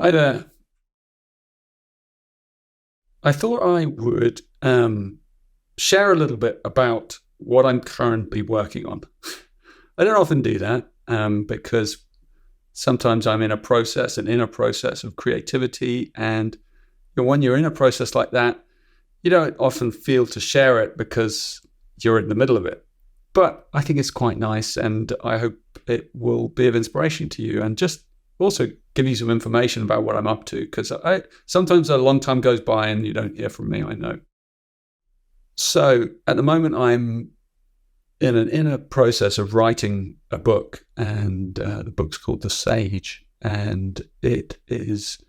Hi there. I thought I would share a little bit about what I'm currently working on. I don't often do that because sometimes I'm in a process, an inner process of creativity. And when you're in a process like that, you don't often feel to share it because you're in the middle of it. But I think it's quite nice, and I hope it will be of inspiration to you and just also give you some information about what I'm up to, because I sometimes a long time goes by and you don't hear from me, I know. So at the moment, I'm in an inner process of writing a book, and the book's called The Sage, and it's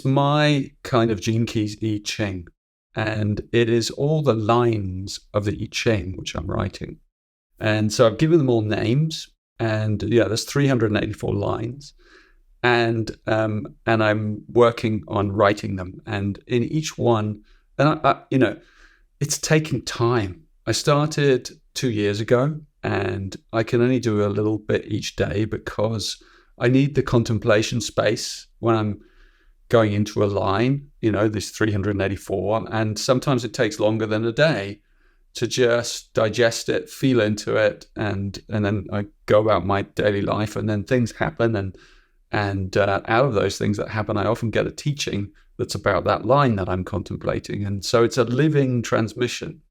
my kind of Gene Keys I Ching, and it is all the lines of the I Ching which I'm writing. And so I've given them all names, and there's 384 lines, and I'm working on writing them. And in each one, and it's taking time. I started 2 years ago, and I can only do a little bit each day because I need the contemplation space when I'm going into a line, this 384, and sometimes it takes longer than a day to just digest it, feel into it, and then I go about my daily life, and then things happen, and out of those things that happen, I often get a teaching that's about that line that I'm contemplating, and so it's a living transmission.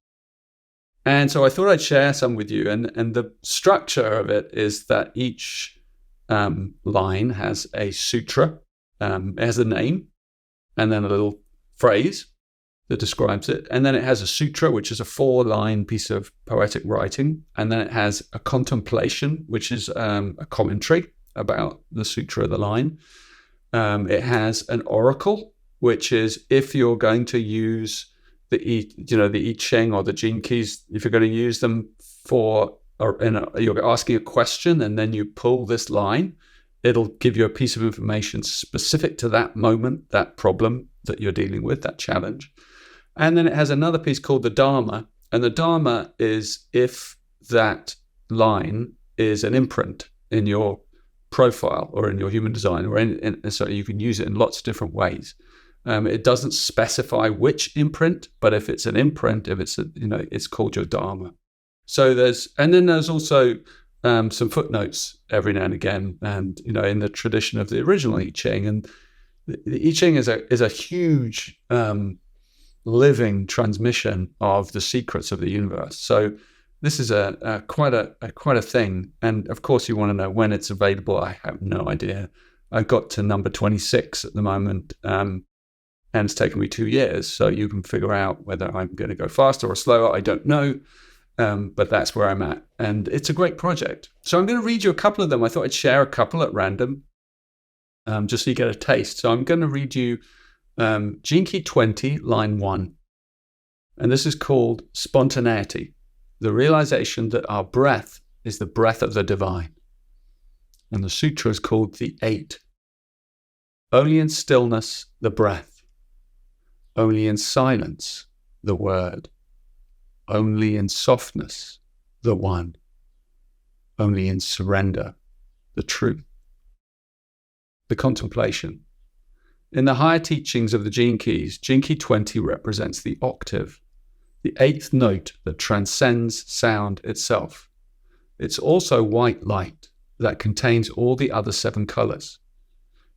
And so I thought I'd share some with you, and the structure of it is that each line has a sutra, it has a name, and then a little phrase that describes it. And then it has a sutra, which is a 4-line piece of poetic writing. And then it has a contemplation, which is a commentary about the sutra, the line. It has an oracle, which is if you're going to use the I Ching or the Gene Keys, if you're going to use them you're asking a question and then you pull this line, it'll give you a piece of information specific to that moment, that problem that you're dealing with, that challenge. And then it has another piece called the Dharma. And the Dharma is if that line is an imprint in your profile or in your human design, so you can use it in lots of different ways. It doesn't specify which imprint, but if it's an imprint, if it's it's called your Dharma. So there's also some footnotes every now and again, and in the tradition of the original I Ching. And the I Ching is a huge living transmission of the secrets of the universe. So this is quite a thing. And of course, you want to know when it's available. I have no idea. I've got to number 26 at the moment, and it's taken me 2 years. So you can figure out whether I'm going to go faster or slower. I don't know. But that's where I'm at. And it's a great project. So I'm going to read you a couple of them. I thought I'd share a couple at random, just so you get a taste. So I'm going to read you Gene Key 20, line 1. And this is called Spontaneity, the realization that our breath is the breath of the divine. And the sutra is called the 8. Only in stillness, the breath. Only in silence, the word. Only in softness, the one. Only in surrender, the truth. The contemplation. In the higher teachings of the Gene Keys, Gene Key 20 represents the octave, the 8th note that transcends sound itself. It's also white light that contains all the other 7 colors.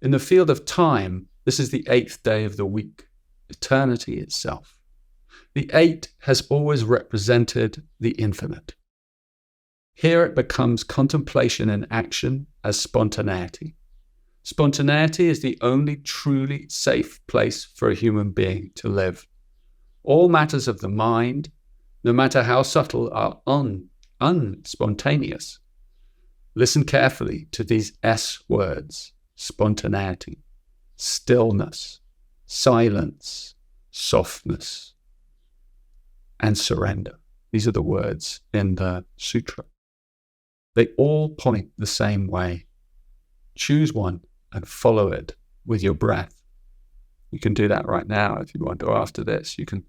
In the field of time, this is the 8th day of the week, eternity itself. The 8 has always represented the infinite. Here it becomes contemplation in action as spontaneity. Spontaneity is the only truly safe place for a human being to live. All matters of the mind, no matter how subtle, are unspontaneous. Listen carefully to these S words: spontaneity, stillness, silence, softness, and surrender. These are the words in the sutra. They all point the same way. Choose one and follow it with your breath. You can do that right now if you want, or after this. You can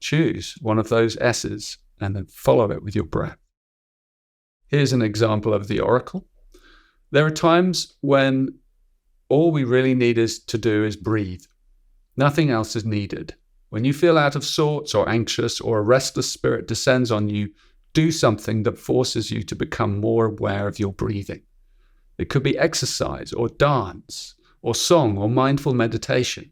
choose one of those S's and then follow it with your breath. Here's an example of the oracle. There are times when All we really need to do is breathe. Nothing else is needed. When you feel out of sorts or anxious or a restless spirit descends on you, do something that forces you to become more aware of your breathing. It could be exercise or dance or song or mindful meditation.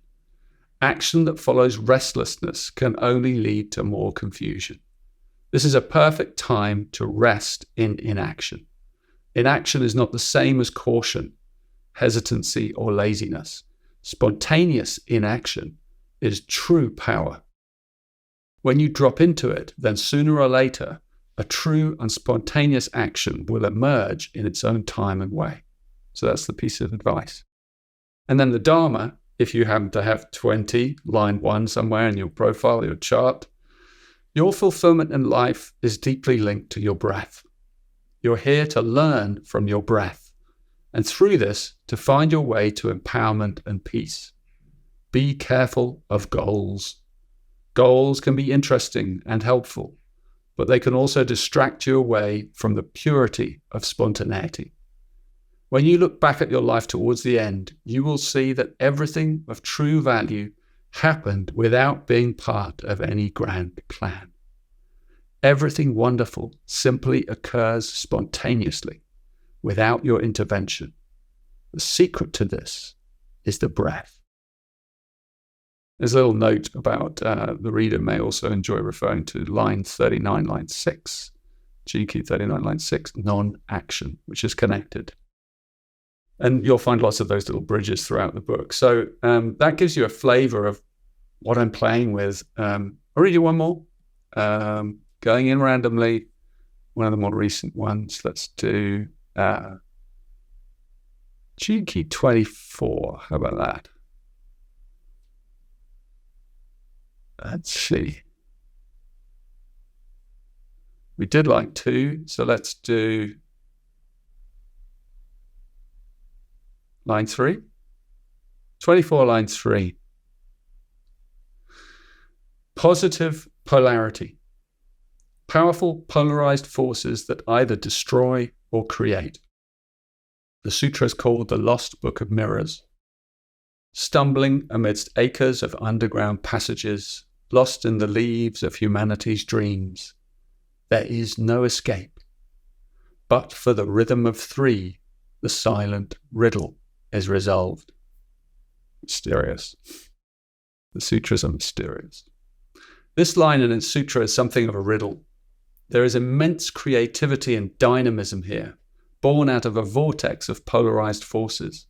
Action that follows restlessness can only lead to more confusion. This is a perfect time to rest in inaction. Inaction is not the same as caution, hesitancy, or laziness. Spontaneous inaction is true power. When you drop into it, then sooner or later, a true and spontaneous action will emerge in its own time and way. So that's the piece of advice. And then the Dharma, if you happen to have 20, line 1 somewhere in your profile, your chart, your fulfillment in life is deeply linked to your breath. You're here to learn from your breath, and through this, to find your way to empowerment and peace. Be careful of goals. Goals can be interesting and helpful, but they can also distract you away from the purity of spontaneity. When you look back at your life towards the end, you will see that everything of true value happened without being part of any grand plan. Everything wonderful simply occurs spontaneously, without your intervention. The secret to this is the breath. There's a little note about the reader may also enjoy referring to line 39, line 6, Gene Keys 39, line 6, non-action, which is connected. And you'll find lots of those little bridges throughout the book. So that gives you a flavor of what I'm playing with. I'll read you one more. Going in randomly, one of the more recent ones. Let's do Gene Keys 24. How about that? Let's see. We did like 2, so let's do line 3. 24, line 3. Positive polarity. Powerful polarized forces that either destroy or create. The sutra is called the Lost Book of Mirrors. Stumbling amidst acres of underground passages, lost in the leaves of humanity's dreams, there is no escape. But for the rhythm of 3, the silent riddle is resolved. Mysterious. The sutras are mysterious. This line in its sutra is something of a riddle. There is immense creativity and dynamism here, born out of a vortex of polarized forces.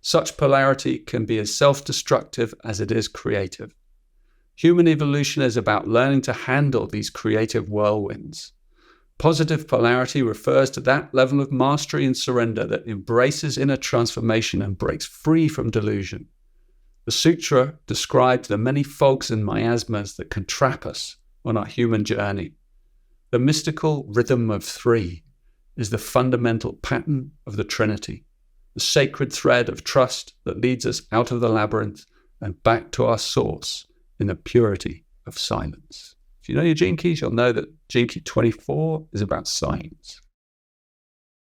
Such polarity can be as self-destructive as it is creative. Human evolution is about learning to handle these creative whirlwinds. Positive polarity refers to that level of mastery and surrender that embraces inner transformation and breaks free from delusion. The sutra describes the many fogs and miasmas that can trap us on our human journey. The mystical rhythm of 3 is the fundamental pattern of the Trinity, the sacred thread of trust that leads us out of the labyrinth and back to our source in the purity of silence. If you know your Gene Keys, you'll know that Gene Key 24 is about silence.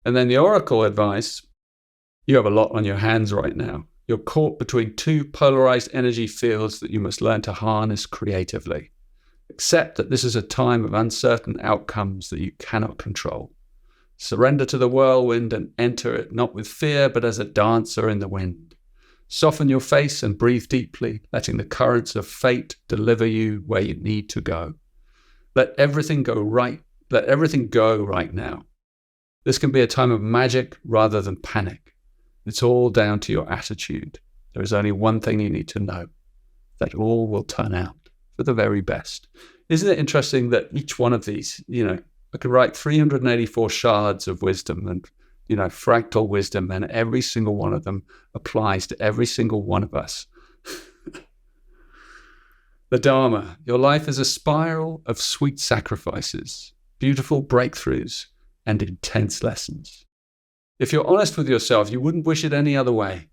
And then the oracle advice, you have a lot on your hands right now. You're caught between 2 polarized energy fields that you must learn to harness creatively. Accept that this is a time of uncertain outcomes that you cannot control. Surrender to the whirlwind and enter it not with fear, but as a dancer in the wind. Soften your face and breathe deeply, letting the currents of fate deliver you where you need to go. Let everything go right. Let everything go right now. This can be a time of magic rather than panic. It's all down to your attitude. There is only one thing you need to know, that all will turn out for the very best. Isn't it interesting that each one of these, I could write 384 shards of wisdom and, fractal wisdom, and every single one of them applies to every single one of us. The Dharma, your life is a spiral of sweet sacrifices, beautiful breakthroughs, and intense lessons. If you're honest with yourself, you wouldn't wish it any other way.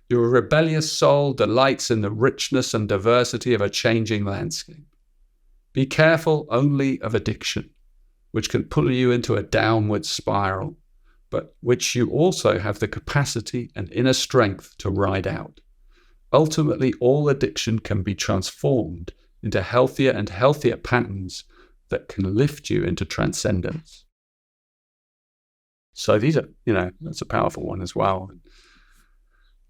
Your rebellious soul delights in the richness and diversity of a changing landscape. Be careful only of addiction, which can pull you into a downward spiral. but which you also have the capacity and inner strength to ride out. Ultimately, all addiction can be transformed into healthier and healthier patterns that can lift you into transcendence. So these are, that's a powerful one as well.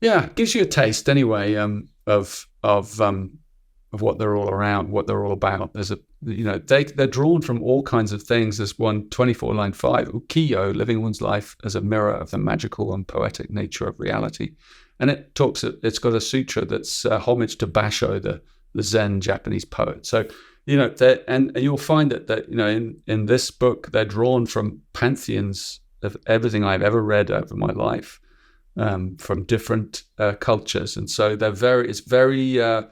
Yeah, it gives you a taste anyway of what they're all around, what they're all about. There's they're drawn from all kinds of things. There's one 24-line 5, Ukiyo, living one's life as a mirror of the magical and poetic nature of reality. And it's got a sutra that's homage to Basho, the Zen Japanese poet. So, and you'll find that in this book, they're drawn from pantheons of everything I've ever read over my life, from different cultures. And so it's very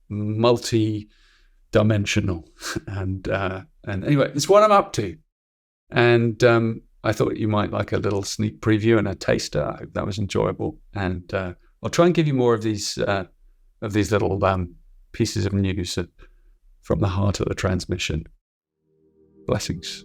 multi-dimensional. And anyway, it's what I'm up to. And I thought you might like a little sneak preview and a taster. I hope that was enjoyable. And I'll try and give you more of these little pieces of news from the heart of the transmission. Blessings.